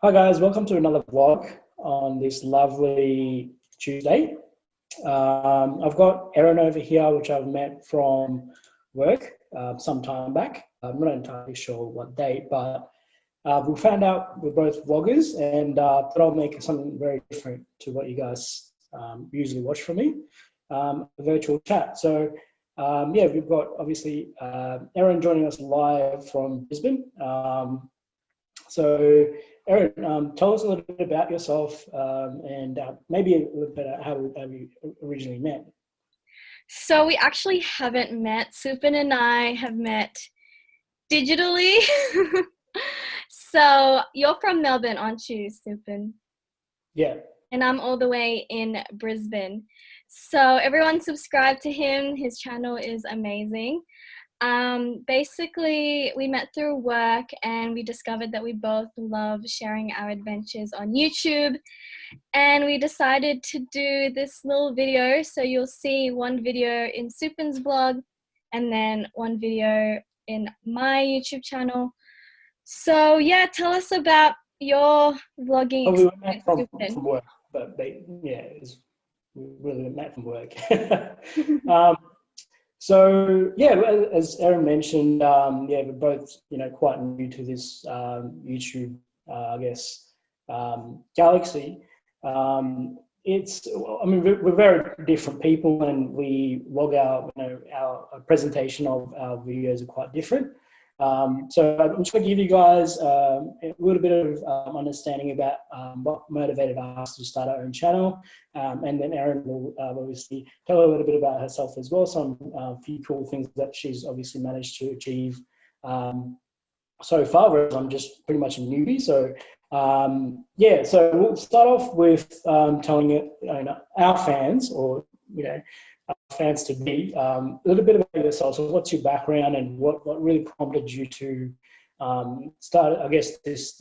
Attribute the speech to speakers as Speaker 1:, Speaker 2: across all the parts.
Speaker 1: Hi guys, welcome to another vlog on this lovely Tuesday. I've got Erin over here, which I've met from work some time back. I'm not entirely sure what date, but we found out we're both vloggers and thought I'll make something very different to what you guys usually watch from me, a virtual chat. So yeah, we've got obviously Erin joining us live from Brisbane. So, Erin, tell us a little bit about yourself and maybe a little bit about how you originally met.
Speaker 2: So we actually haven't met. Supin and I have met digitally. So you're from Melbourne, aren't you, Supin?
Speaker 1: Yeah.
Speaker 2: And I'm all the way in Brisbane. So everyone subscribe to him. His channel is amazing. Basically, we met through work and we discovered that we both love sharing our adventures on YouTube. And we decided to do this little video. So you'll see one video in Supin's vlog and then one video in my YouTube channel. So yeah, tell us about your vlogging
Speaker 1: Oh, we were met
Speaker 2: experience,
Speaker 1: from
Speaker 2: Supin.
Speaker 1: work, but yeah, we really met from work. um, so yeah, as Erin mentioned, yeah, we're both quite new to this YouTube, I guess, galaxy. It's, I mean, we're very different people, and we log our presentation of our videos are quite different. So I'm just going to give you guys a little bit of understanding about what motivated us to start our own channel, and then Erin will obviously tell a little bit about herself as well, some few cool things that she's obviously managed to achieve so far, whereas I'm just pretty much a newbie. So yeah, so we'll start off with telling our fans, or fans to be, a little bit about yourself. So what's your background and what really prompted you to start, I guess, this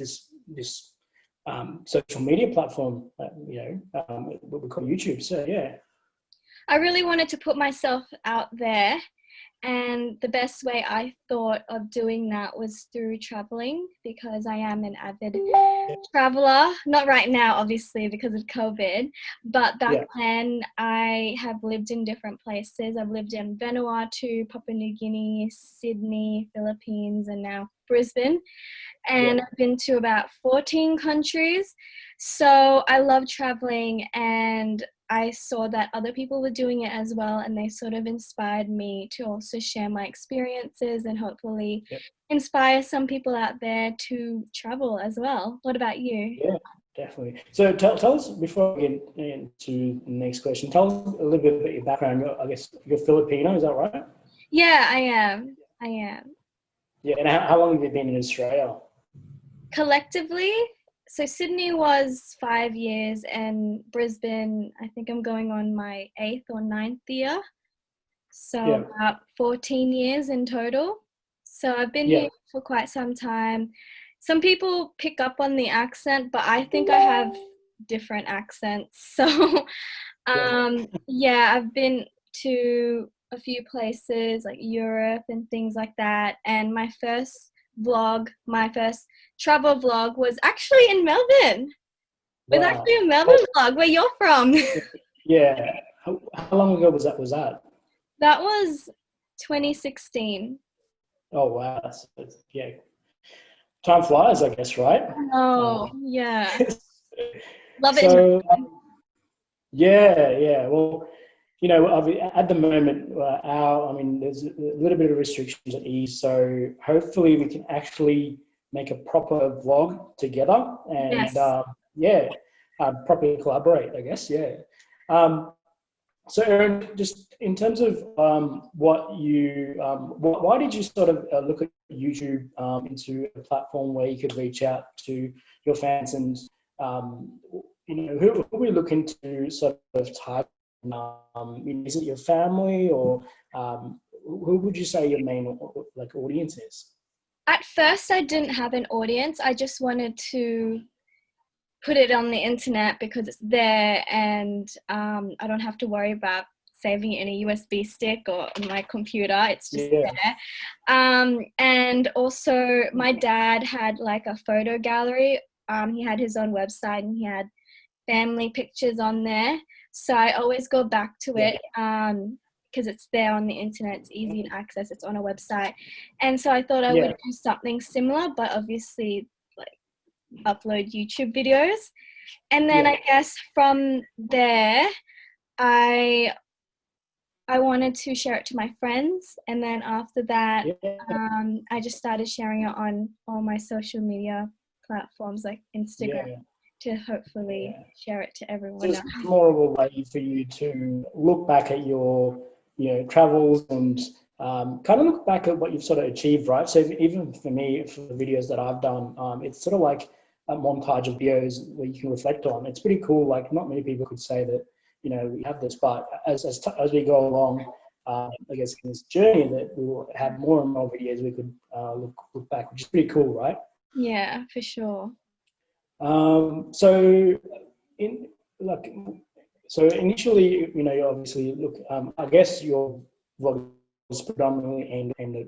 Speaker 1: social media platform, what we call YouTube. So yeah.
Speaker 2: I really wanted to put myself out there. And the best way I thought of doing that was through traveling, because I am an avid traveler. Not right now, obviously, because of COVID, but back
Speaker 1: Yeah.
Speaker 2: then I have lived in different places. I've lived in Vanuatu, Papua New Guinea, Sydney, Philippines, and now Brisbane.
Speaker 1: Yeah.
Speaker 2: And I've been to about 14 countries. So I love traveling, and I saw that other people were doing it as well, and they sort of inspired me to also share my experiences and hopefully
Speaker 1: Yeah.
Speaker 2: inspire some people out there to travel as well. What about you?
Speaker 1: Yeah, definitely. So tell us, before I get into the next question, tell us a little bit about your background. I guess you're Filipino, is that right?
Speaker 2: Yeah, I am. I am.
Speaker 1: Yeah, and how long have you been in Australia?
Speaker 2: Collectively, so Sydney was 5 years, and Brisbane, I think I'm going on my eighth or ninth year. So
Speaker 1: Yeah.
Speaker 2: about 14 years in total. So I've been
Speaker 1: Yeah.
Speaker 2: here for quite some time. Some people pick up on the accent, but I think I have different accents. So
Speaker 1: Yeah.
Speaker 2: yeah, I've been to a few places like Europe and things like that. And my first travel vlog was actually in Melbourne. It was
Speaker 1: Wow.
Speaker 2: actually a
Speaker 1: Well,
Speaker 2: Melbourne vlog where you're from.
Speaker 1: yeah. How long ago was that?
Speaker 2: That was 2016.
Speaker 1: Oh wow. Yeah. Time flies, I guess, right?
Speaker 2: Oh,
Speaker 1: Um,
Speaker 2: yeah. Love it.
Speaker 1: so yeah. Well, at the moment, I mean, there's a little bit of restrictions at ease, so hopefully we can actually make a proper vlog together and
Speaker 2: Yes.
Speaker 1: yeah, properly collaborate, I guess. Yeah. Um, so, Erin, just in terms of why did you sort of look at YouTube into a platform where you could reach out to your fans and um, who are we looking to sort of target? Is it your family or who would you say your main audience is?
Speaker 2: At first, I didn't have an audience. I just wanted to put it on the internet because it's there, and I don't have to worry about saving it in a USB stick or on my computer. It's just
Speaker 1: Yeah,
Speaker 2: there. And also, my dad had like a photo gallery he had his own website and he had family pictures on there. So I always go back to it because it's there on the internet. It's easy to access. It's on a website. And so I thought I would do something similar, but obviously like upload YouTube videos. And then I guess from there, I wanted to share it to my friends, and then after that, I just started sharing it on all my social media platforms like Instagram to hopefully share it to everyone
Speaker 1: So it's
Speaker 2: else.
Speaker 1: more of a way for you to look back at your, travels and kind of look back at what you've sort of achieved, right? So even for me, for the videos that I've done, it's sort of like a montage of videos where you can reflect on. It's pretty cool. Like not many people could say that, we have this, but as we go along, I guess in this journey that we will have more and more videos we could look back, which is pretty cool, right?
Speaker 2: Yeah, for sure.
Speaker 1: So initially, you obviously look. I guess your vlog is predominantly aimed at.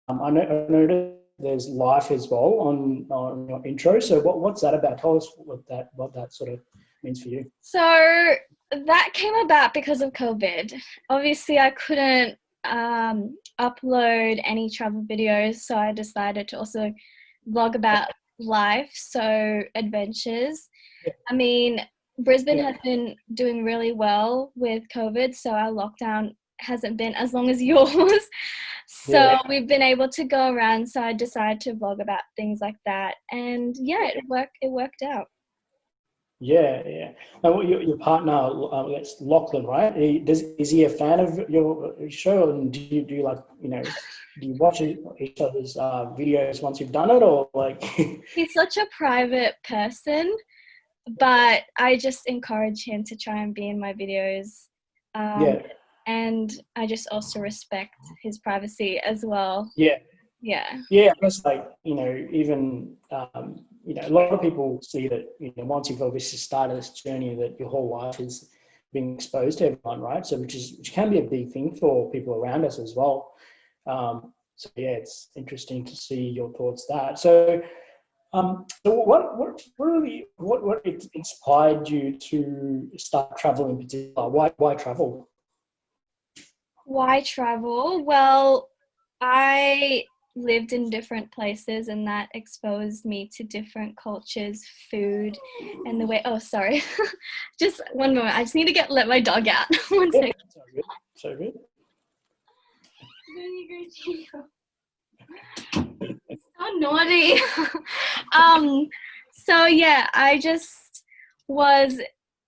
Speaker 1: I noticed there's life as well on your intro. So what's that about? Tell us what that sort of means for you.
Speaker 2: So that came about because of COVID. Obviously, I couldn't upload any travel videos, so I decided to also vlog about life, so adventures. I mean, Brisbane has been doing really well with COVID, so our lockdown hasn't been as long as yours. So we've been able to go around, so I decided to vlog about things like that, and it worked out.
Speaker 1: Yeah. Now, your partner, that's Lachlan, right? Is he a fan of your show, and do you like, do you watch each other's videos once you've done it, or like?
Speaker 2: He's such a private person, but I just encourage him to try and be in my videos. And I just also respect his privacy as well.
Speaker 1: Yeah.
Speaker 2: I
Speaker 1: guess like, even, a lot of people see that, once you've obviously started this journey, that your whole life is being exposed to everyone, right? So which can be a big thing for people around us as well. It's interesting to see your thoughts that. So what inspired you to start travel in particular? Why travel?
Speaker 2: Why travel? Well, I lived in different places, and that exposed me to different cultures, food, and the way. Oh, sorry. Just one moment. I just need to let my dog out. One second.
Speaker 1: So good.
Speaker 2: So naughty. I just was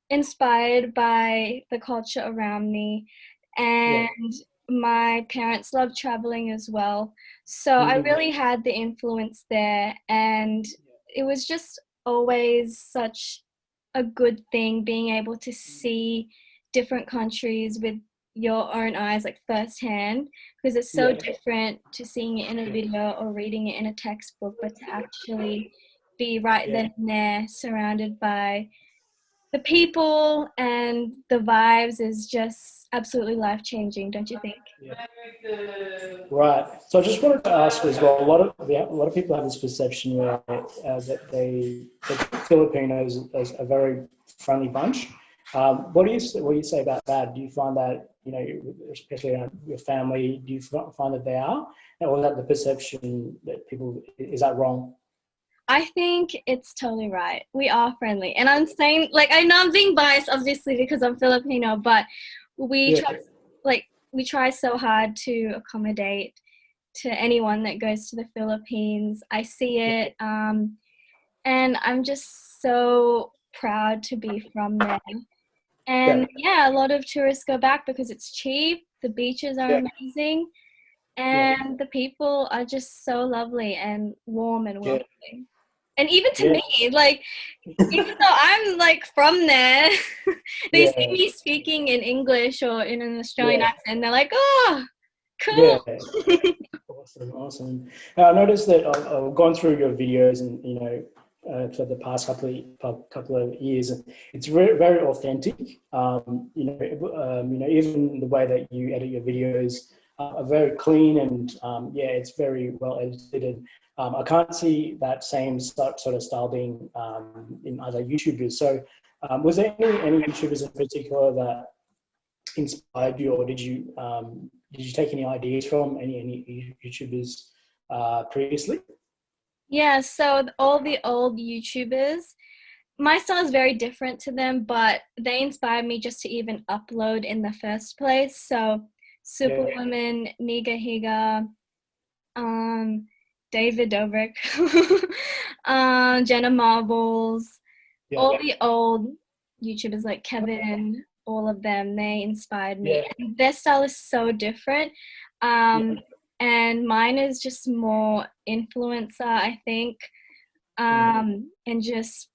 Speaker 2: inspired by the culture around me, and my parents love traveling as well, so I really had the influence there, and it was just always such a good thing being able to see different countries with your own eyes, like firsthand, because it's so different to seeing it in a video or reading it in a textbook, but to actually be right then and there surrounded by the people and the vibes is just absolutely life-changing, don't you think?
Speaker 1: Right. So I just wanted to ask as well. A lot of people have this perception where that Filipinos as a very friendly bunch. What do you say about that? Do you find that, especially around your family, do you find that they are, or is that the perception that people, is that wrong?
Speaker 2: I think it's totally right. We are friendly. And I'm saying, like, I know I'm being biased, obviously, because I'm Filipino, but we try so hard to accommodate to anyone that goes to the Philippines. I see it, and I'm just so proud to be from there. And a lot of tourists go back because it's cheap, the beaches are amazing, and the people are just so lovely and warm and welcoming. And even to me, like, even though I'm like from there, they see me speaking in English or in an Australian accent, they're like, "Oh, cool."
Speaker 1: Awesome. I noticed that I've gone through your videos and, for the past couple of years, and it's very, very authentic. Even the way that you edit your videos, are very clean and yeah, it's very well edited. I can't see that same sort of style being in other YouTubers. So was there any YouTubers in particular that inspired you, or did you take any ideas from any YouTubers previously?
Speaker 2: Yeah, so all the old YouTubers, my style is very different to them, but they inspired me just to even upload in the first place. So
Speaker 1: Yeah,
Speaker 2: Superwoman, Niga Higa, um, David Dobrik, Jenna Marbles,
Speaker 1: yeah,
Speaker 2: all the old YouTubers like Kevin, all of them, they inspired me.
Speaker 1: yeah,
Speaker 2: And their style is so different.
Speaker 1: yeah.
Speaker 2: And mine is just more influencer, I think. And just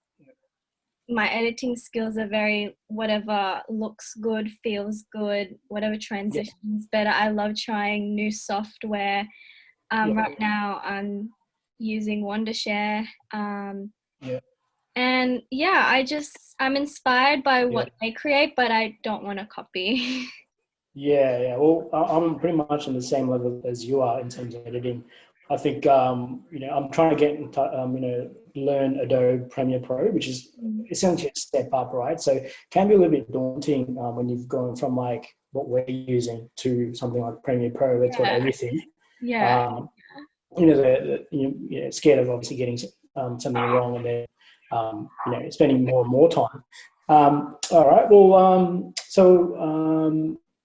Speaker 2: my editing skills are very whatever looks good, feels good, whatever
Speaker 1: Yeah,
Speaker 2: transitions better. I love trying new software.
Speaker 1: yeah,
Speaker 2: Right now I'm using Wondershare.
Speaker 1: yeah,
Speaker 2: And yeah, I'm inspired by
Speaker 1: yeah.
Speaker 2: what they create, but I don't want to copy.
Speaker 1: Yeah, yeah. Well, I'm pretty much on the same level as you are in terms of editing. I think I'm trying to get learn Adobe Premiere Pro, which is essentially a step up, right? So it can be a little bit daunting when you've gone from like what we're using to something like Premiere Pro. It's got
Speaker 2: Yeah,
Speaker 1: everything.
Speaker 2: yeah.
Speaker 1: Um, scared of obviously getting something wrong and then spending more and more time. All right. Well,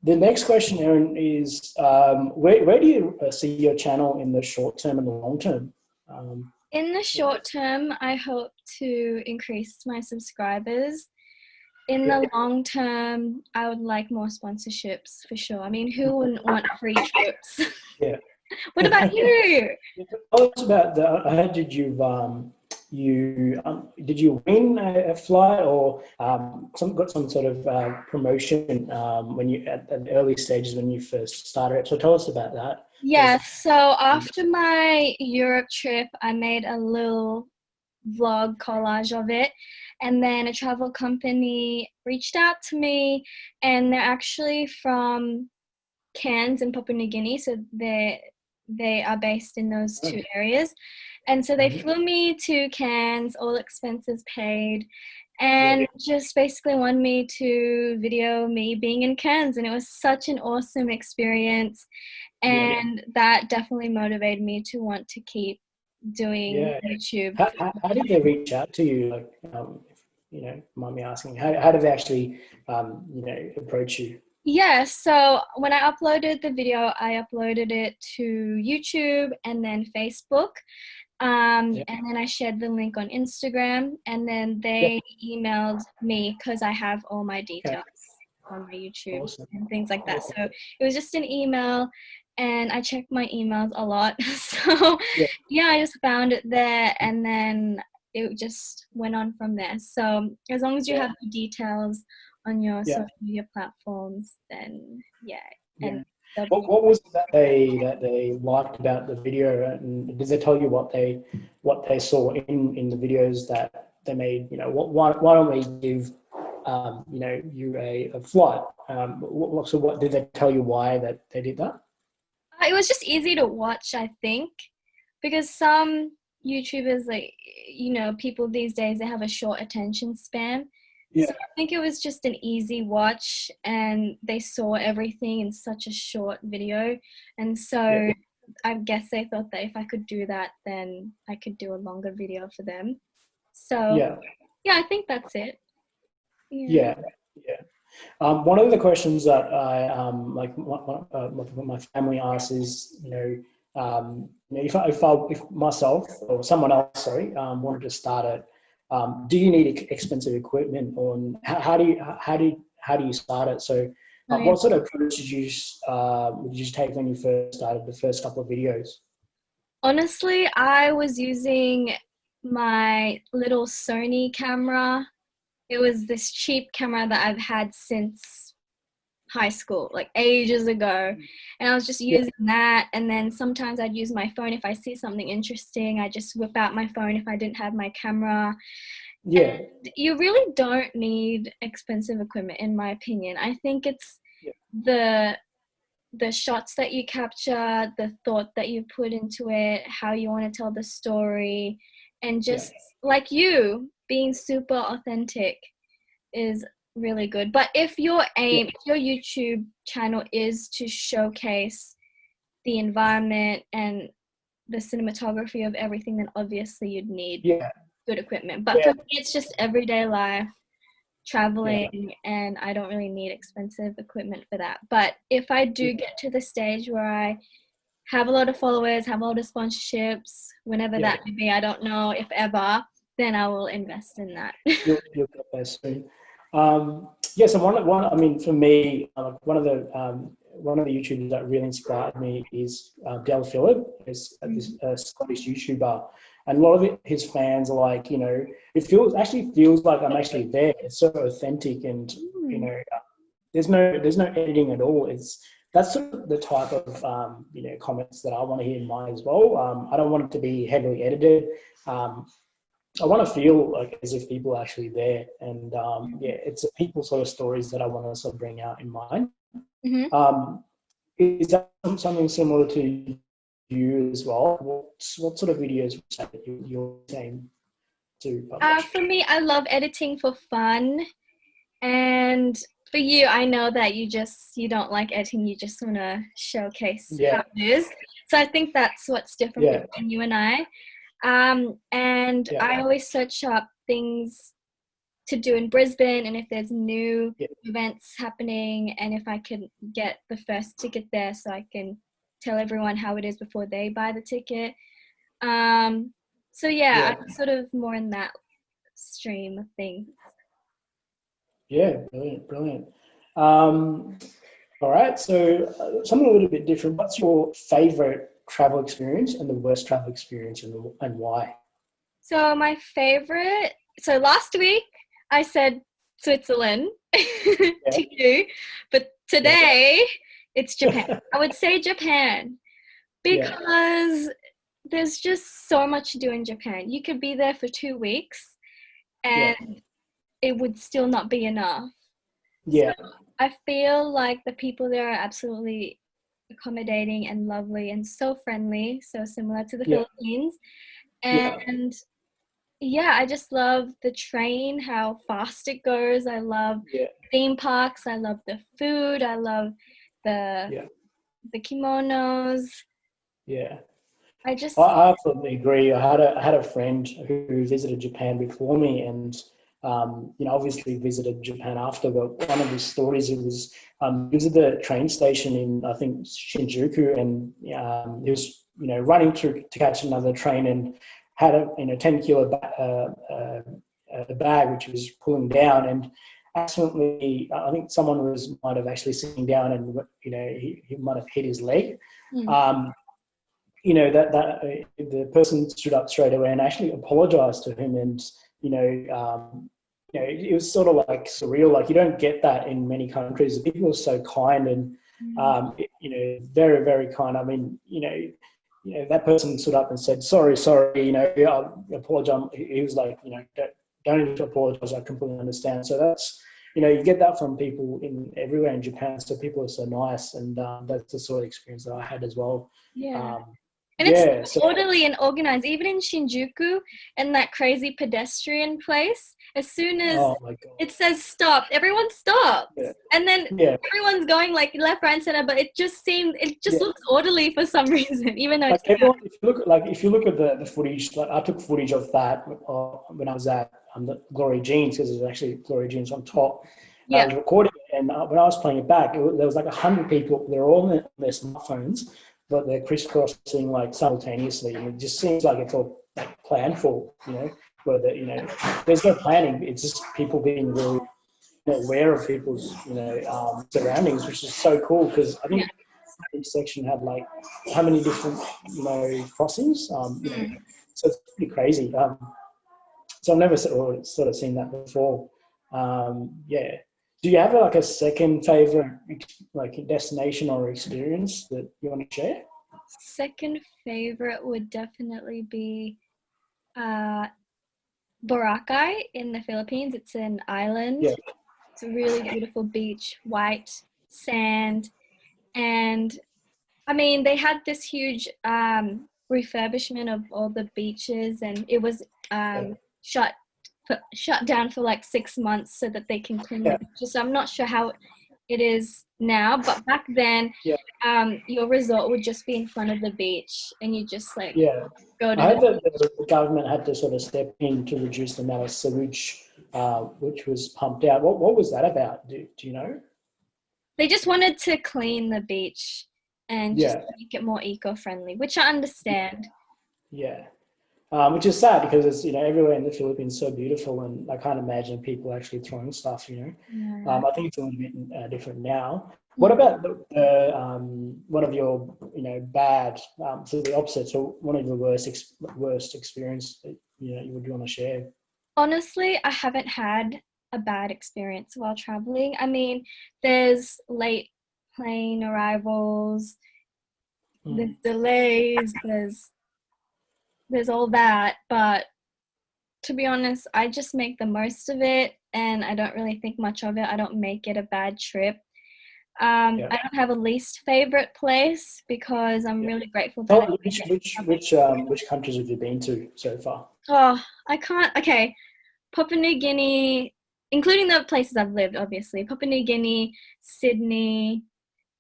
Speaker 1: the next question, Erin, is where do you see your channel in the short term and the long term?
Speaker 2: In the short term, I hope to increase my subscribers. In
Speaker 1: Yeah.
Speaker 2: the long term, I would like more sponsorships for sure. I mean, who wouldn't want free trips?
Speaker 1: Yeah.
Speaker 2: What about you?
Speaker 1: Tell us about the. I heard did you win a flight or got some sort of promotion when you at the early stages when you first started? So tell us about that.
Speaker 2: Yeah, so after my Europe trip, I made a little vlog collage of it, and then a travel company reached out to me, and they're actually from Cairns in Papua New Guinea, so they are based in those two areas. And so they
Speaker 1: Mhm.
Speaker 2: flew me to Cairns, all expenses paid,
Speaker 1: Yeah,
Speaker 2: and just basically wanted me to video me being in Cairns. And it was such an awesome experience.
Speaker 1: yeah,
Speaker 2: And that definitely motivated me to want to keep doing
Speaker 1: yeah.
Speaker 2: YouTube.
Speaker 1: How did they reach out to you? Like, if, mind me asking, how did they actually, approach you?
Speaker 2: Yeah, so when I uploaded the video, I uploaded it to YouTube and then Facebook.
Speaker 1: Yeah,
Speaker 2: And then I shared the link on Instagram, and then
Speaker 1: yeah.
Speaker 2: they emailed me because I have all my
Speaker 1: Okay,
Speaker 2: details on my YouTube
Speaker 1: awesome,
Speaker 2: and things like that.
Speaker 1: awesome.
Speaker 2: So it was just an email, and I check my emails a lot. So
Speaker 1: Yeah,
Speaker 2: yeah, I just found it there, and then it just went on from there. So as long as you
Speaker 1: yeah,
Speaker 2: have the details on your
Speaker 1: yeah,
Speaker 2: social media platforms, then yeah,
Speaker 1: yeah.
Speaker 2: and they'll be.
Speaker 1: What was it that they liked about the video, and did they tell you what they saw in the videos that they made? Why don't we give you a flight? So what did they tell you why that they did that?
Speaker 2: It was just easy to watch, I think, because some YouTubers, like, people these days, they have a short attention span.
Speaker 1: Yeah,
Speaker 2: So I think it was just an easy watch, and they saw everything in such a short video. And
Speaker 1: yeah,
Speaker 2: so I guess they thought that if I could do that, then I could do a longer video for them. So
Speaker 1: yeah,
Speaker 2: yeah, I think that's it. Yeah.
Speaker 1: yeah, yeah. One of the questions that I my family asks is, if myself or someone else, sorry, wanted to start it, do you need expensive equipment, or how do you start it? So,
Speaker 2: Oh, yeah.
Speaker 1: what sort of approach did you take when you first started the first couple of videos?
Speaker 2: Honestly, I was using my little Sony camera. It was this cheap camera that I've had since high school, like ages ago. And I was just
Speaker 1: Yeah,
Speaker 2: using that. And then sometimes I'd use my phone. If I see something interesting, I just whip out my phone if I didn't have my camera.
Speaker 1: yeah,
Speaker 2: You really don't need expensive equipment, in my opinion. I think it's
Speaker 1: yeah,
Speaker 2: the the shots that you capture, the thought that you put into it, how you want to tell the story, and just like you being super authentic is really good. But if your aim, if your YouTube channel is to showcase the environment and the cinematography of everything, then obviously you'd need good equipment. But for me, it's just everyday life, traveling, and I don't really need expensive equipment for that. But if I do get to the stage where I have a lot of followers, have a lot of sponsorships, whenever that may be, I don't know if ever, then I will invest in that.
Speaker 1: You'll get there soon. So one. I mean, for me, one of the YouTubers that really inspired me is Del Phillip. He's this Scottish YouTuber, and a lot of his fans are like, you know, it actually feels like I'm actually there. It's so authentic, and you know, there's no editing at all. That's sort of the type of you know, comments that I want to hear in mine as well. I don't want it to be heavily edited. I want to feel like as if people are actually there, and it's the people sort of stories that I want to sort of bring out in mine. Is that something similar to you as well? What sort of videos would you're saying to publish?
Speaker 2: For me, I love editing for fun, and for you, I know that you don't like editing, you just want to showcase how it is. So I think that's what's different between you and I. And I always search up things to do in Brisbane, and if there's new events happening, and if I can get the first ticket there so I can tell everyone how it is before they buy the ticket. So I'm sort of more in that stream of things.
Speaker 1: Yeah, brilliant. All right, so something a little bit different. What's your favorite travel experience and the worst travel experience, and why?
Speaker 2: So my favorite, so last week I said Switzerland to you, but today it's Japan. I would say Japan because there's just so much to do in Japan. You could be there for 2 weeks and it would still not be enough. So I feel like the people there are absolutely accommodating and lovely and so friendly, so similar to the Philippines. And I just love the train, how fast it goes. I love theme parks. I love the food. I love the kimonos. I
Speaker 1: absolutely agree. I had a friend who visited Japan before me, and you know, obviously visited Japan after. But one of his stories, he was at the train station in, I think, Shinjuku, and he was, you know, running to catch another train, and had a 10-kilo bag which he was pulling down, and accidentally, I think someone might have actually sitting down, and you know, he might have hit his leg. You know, that the person stood up straight away and actually apologized to him, and you know, it was sort of like surreal. Like, you don't get that in many countries. The people are so kind, and you know, very, very kind. I mean, you know, that person stood up and said, sorry, you know, I apologize. He was like, you know, don't need to apologize. I completely understand. So that's, you know, you get that from people everywhere in Japan. So people are so nice, and that's the sort of experience that I had as well.
Speaker 2: And it's so orderly and organized. Even in Shinjuku and that crazy pedestrian place, as soon as it says stop, everyone stops. And then everyone's going like left, right, center, but it just looks orderly for some reason, even though
Speaker 1: like if you look at the footage, like I took footage of that when I was at the Glory Jeans, because there's actually Glory Jeans on top. I was recording it, and when I was playing it back, there was like 100 people. They're all on their smartphones, but they're crisscrossing like simultaneously, and it just seems like it's all like planned for, you know, where you know, there's no planning. It's just people being really, you know, aware of people's, you know, surroundings, which is so cool, because I think each section had like how many different, you know, crossings, you know, so it's pretty crazy. So I've never sort of seen that before. Do you have like a second favorite like destination or experience that you want to share?
Speaker 2: Second favorite would definitely be Boracay in the Philippines. It's an island. It's a really beautiful beach, white sand, And I mean, they had this huge refurbishment of all the beaches, and it was shut down for like 6 months so that they can clean the beaches. So I'm not sure how it is now, but back then, your resort would just be in front of the beach, and you just like go to.
Speaker 1: I heard that the government had to sort of step in to reduce the amount of sewage which was pumped out. What was that about? Do you know?
Speaker 2: They just wanted to clean the beach and just make it more eco-friendly, which I understand.
Speaker 1: Yeah. Which is sad because it's, everywhere in the Philippines is so beautiful, and I can't imagine people actually throwing stuff, I think it's a little bit different now. What about the one of your, bad, so the opposite, so one of the worst experience that, you would want to share?
Speaker 2: Honestly, I haven't had a bad experience while traveling. I mean, there's late plane arrivals, there's delays, there's all that, but to be honest, I just make the most of it, and I don't really think much of it. I don't make it a bad trip. I don't have a least favorite place because I'm really grateful that
Speaker 1: which countries have you been to so far?
Speaker 2: Oh, I can't. Okay, Papua New Guinea, including the places I've lived, obviously. Papua New Guinea, Sydney,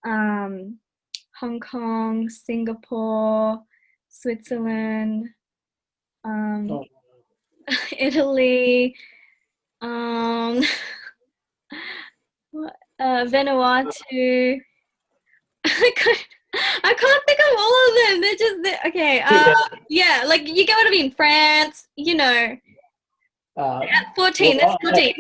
Speaker 2: Hong Kong, Singapore, Switzerland, Italy, Vanuatu. I can't think of all of them. They're just okay. Yeah, like you get what I mean. France, 14. That's 14.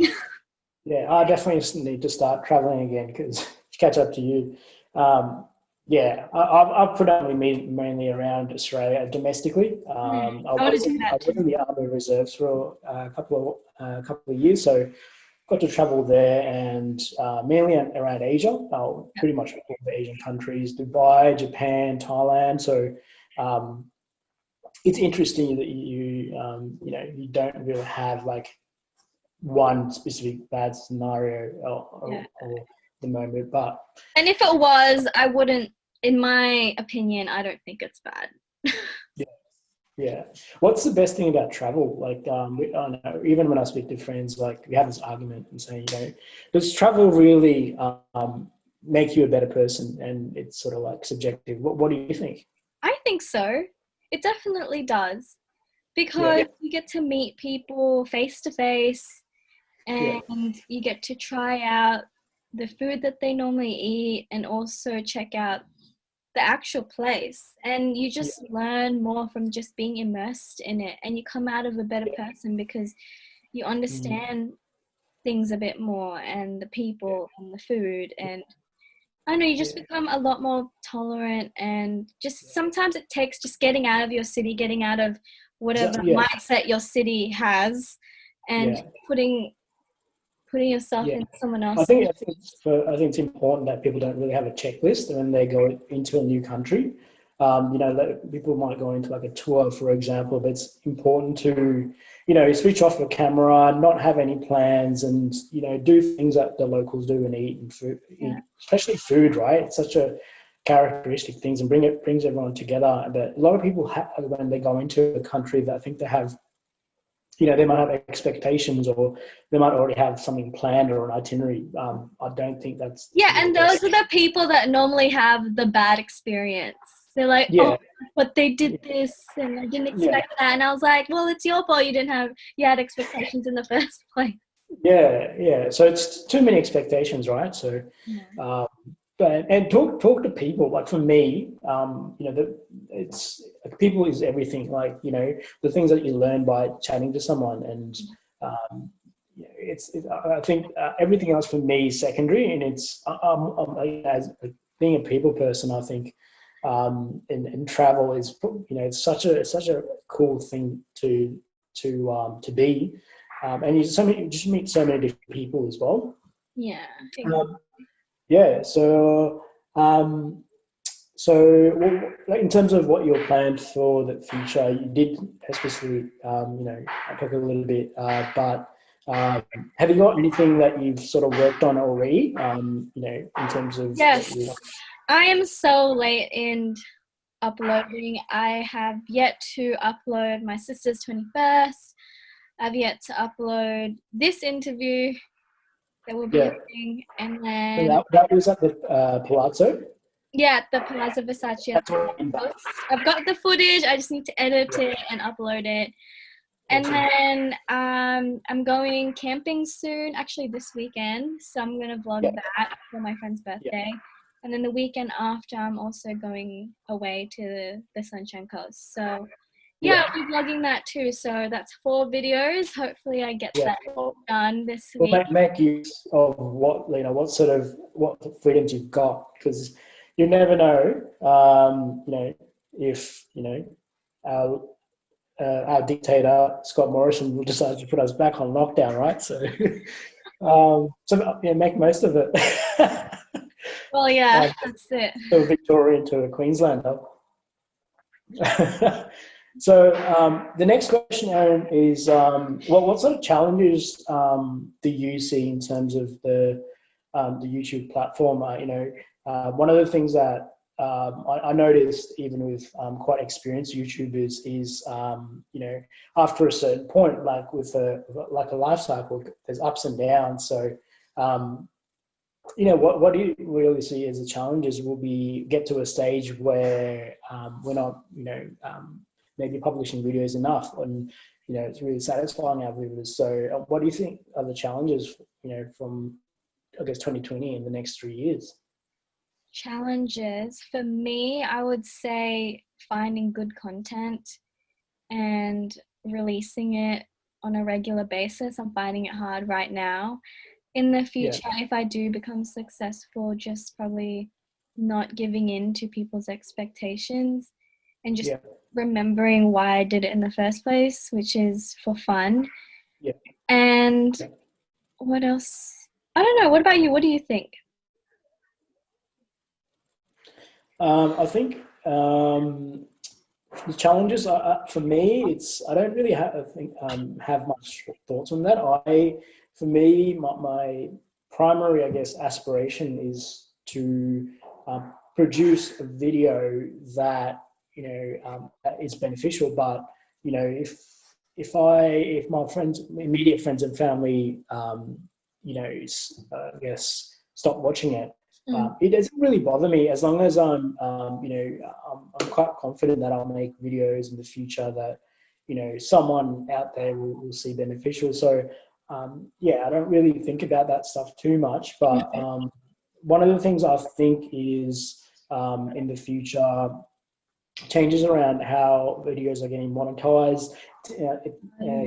Speaker 1: Yeah, I definitely need to start traveling again because to catch up to you. I've predominantly mainly around Australia domestically. I was in the Army Reserves for a couple of years, so got to travel there and mainly around Asia, pretty much all the Asian countries, Dubai, Japan, Thailand. So it's interesting that you don't really have like one specific bad scenario or the moment,
Speaker 2: and if it was, I wouldn't, in my opinion, I don't think it's bad.
Speaker 1: What's the best thing about travel? Like, I know, even when I speak to friends, like we have this argument and saying, does travel really make you a better person? And it's sort of like subjective. What do you think?
Speaker 2: I think so. It definitely does, because you get to meet people face to face, and you get to try out the food that they normally eat, and also check out the actual place, and you just learn more from just being immersed in it, and you come out of a better person because you understand things a bit more, and the people and the food, and I don't know, you just become a lot more tolerant, and just sometimes it takes just getting out of your city, getting out of whatever mindset your city has, and putting yourself in someone else.
Speaker 1: I think it's important that people don't really have a checklist when they go into a new country. People might go into like a tour, for example, but it's important to, switch off your camera, not have any plans, and, do things that the locals do and eat, and food, especially food, right? It's such a characteristic things, and brings everyone together. But a lot of people when they go into a country, that I think they have, they might have expectations, or they might already have something planned or an itinerary. I don't think that's...
Speaker 2: and those are the people that normally have the bad experience. They're like, but they did this, and I didn't expect that. And I was like, well, it's your fault you had expectations in the first place.
Speaker 1: Yeah. So it's too many expectations, right? So, and talk to people. Like for me, it's like people is everything. Like, the things that you learn by chatting to someone, and I think everything else for me is secondary, and it's as being a people person, I think. And travel is, it's such a cool thing to be, and you just meet so many different people as well. So in terms of what you're planned for the future, you did especially talk a little bit, but have you got anything that you've sort of worked on already? In terms of
Speaker 2: I am so late in uploading. I have yet to upload my sister's 21st. I've yet to upload this interview that we'll be having, and
Speaker 1: And
Speaker 2: then
Speaker 1: that was at the Palazzo.
Speaker 2: yeah, the Palazzo Versace. I've got the footage. I just need to edit it and upload it. And then I'm going camping soon, actually this weekend. So I'm gonna vlog that for my friend's birthday. And then the weekend after, I'm also going away to the Sunshine Coast. So yeah, I'll be vlogging that too. So that's 4 videos. Hopefully I get that done this week.
Speaker 1: Make use of what freedoms you've got, because you never know, if our dictator Scott Morrison will decide to put us back on lockdown, right? So, make most of it.
Speaker 2: Well, yeah, that's it.
Speaker 1: To a Victorian to a Queenslander. So the next question, Erin, is what sort of challenges do you see in terms of the YouTube platform? One of the things that I noticed, even with quite experienced YouTubers, is after a certain point, like with a life cycle, there's ups and downs. So what do you really see as the challenges? Will be get to a stage where we're not maybe publishing videos enough, and it's really satisfying our viewers. So what do you think are the challenges from, I guess, 2020 in the next 3 years?
Speaker 2: Challenges for me, I would say finding good content and releasing it on a regular basis. I'm finding it hard right now. In the future, if I do become successful, just probably not giving in to people's expectations and just remembering why I did it in the first place, which is for fun. And what else? I don't know. What about you? What do you think?
Speaker 1: I think the challenges for me, I don't really have much thoughts on that. For me, my primary, I guess, aspiration is to produce a video that that is beneficial. But if my friends, immediate friends and family, I guess, stop watching it, it doesn't really bother me, as long as I'm quite confident that I'll make videos in the future that someone out there will see beneficial. So I don't really think about that stuff too much. But one of the things I think is in the future, changes around how videos are getting monetized.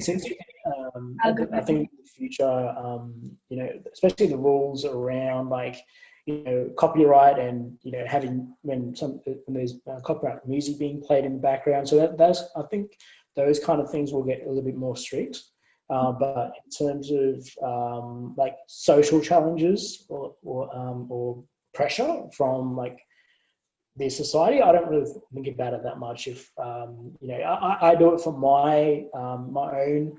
Speaker 1: Since I think in the future, especially the rules around copyright and when there's copyright music being played in the background. So I think those kind of things will get a little bit more strict. But in terms of social challenges or pressure from the society, I don't really think about it that much. If I do it for my own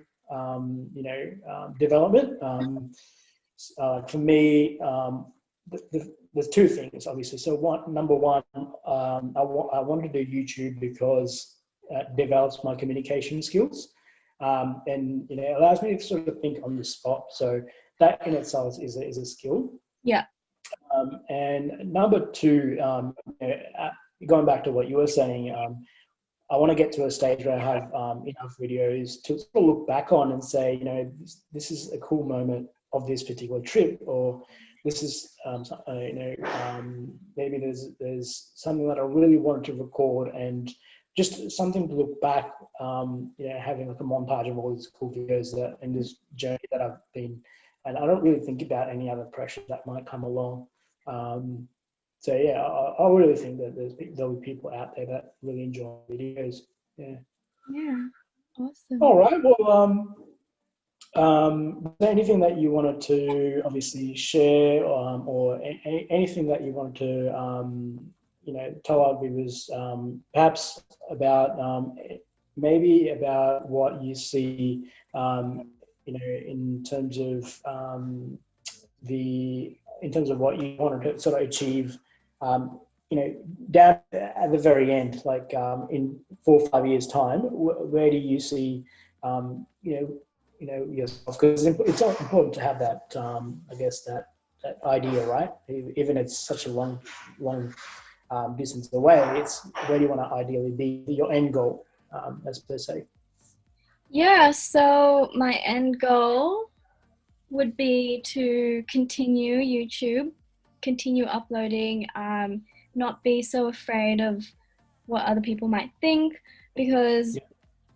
Speaker 1: development. For me, there's 2 things, obviously. So number one, I want to do YouTube because it develops my communication skills, and it allows me to sort of think on the spot. So that in itself is a skill.
Speaker 2: Yeah.
Speaker 1: And number 2, going back to what you were saying, I want to get to a stage where I have enough videos to sort of look back on and say, this is a cool moment of this particular trip, or this is, maybe there's something that I really wanted to record, and just something to look back, having a montage of all these cool videos in this journey that I've been, and I don't really think about any other pressure that might come along. So yeah, I really think that there'll be people out there that really enjoy videos. Yeah.
Speaker 2: Awesome.
Speaker 1: All right. Well, was there anything that you wanted to obviously share, or anything that you wanted to tell our viewers, perhaps about maybe about what you see, in terms of in terms of what you wanted to sort of achieve down at the very end, like in 4 or 5 years' time, where do you see, yourself? Because it's important to have that, I guess that idea, right? Even it's such a long distance away. It's where do you want to ideally be? Your end goal, as per se.
Speaker 2: Yeah, so my end goal would be to continue YouTube, continue uploading, not be so afraid of what other people might think, because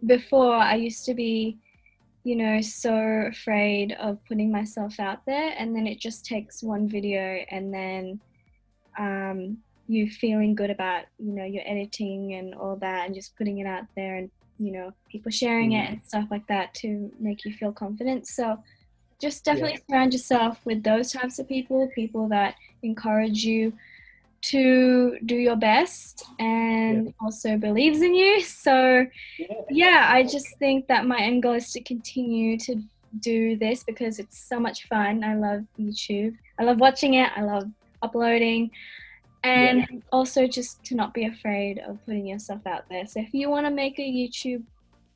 Speaker 2: before I used to be, so afraid of putting myself out there, and then it just takes one video and then you feeling good about, your editing and all that, and just putting it out there, and people sharing it and stuff like that to make you feel confident. So just definitely surround yourself with those types of people that encourage you to do your best and also believes in you. So I just think that my end goal is to continue to do this because it's so much fun. I love YouTube. I love watching it. I love uploading. And also just to not be afraid of putting yourself out there. So if you want to make a YouTube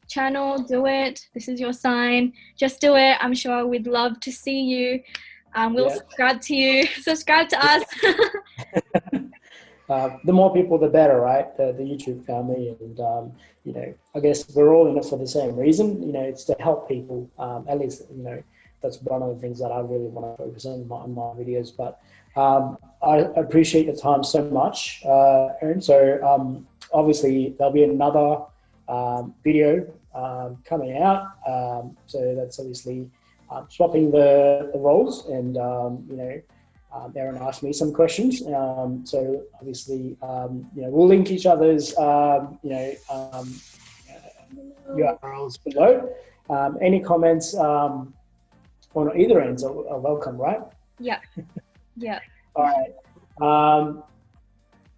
Speaker 2: channel, do it. This is your sign. Just do it. I'm sure we'd love to see you. We'll subscribe to you. Subscribe to us.
Speaker 1: The more people, the better, right? The YouTube family, and I guess we're all in it for the same reason. It's to help people. At least, that's one of the things that I really want to focus on my videos. But I appreciate your time so much, Erin. So obviously there'll be another video coming out. So that's obviously swapping the roles, and Erin asked me some questions. So obviously, we'll link each other's URLs below. Any comments on either ends are welcome, right?
Speaker 2: Yeah.
Speaker 1: All right.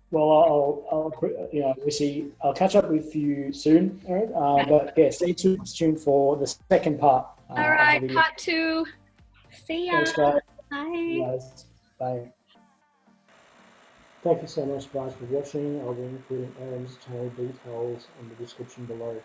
Speaker 1: Well, obviously, I'll catch up with you soon, Erin. But stay tuned for the second part.
Speaker 2: All right, part 2. See ya.
Speaker 1: Thanks, guys.
Speaker 2: Bye.
Speaker 1: Guys. Bye. Thank you so much, guys, for watching. I'll be including Erin's channel details in the description below.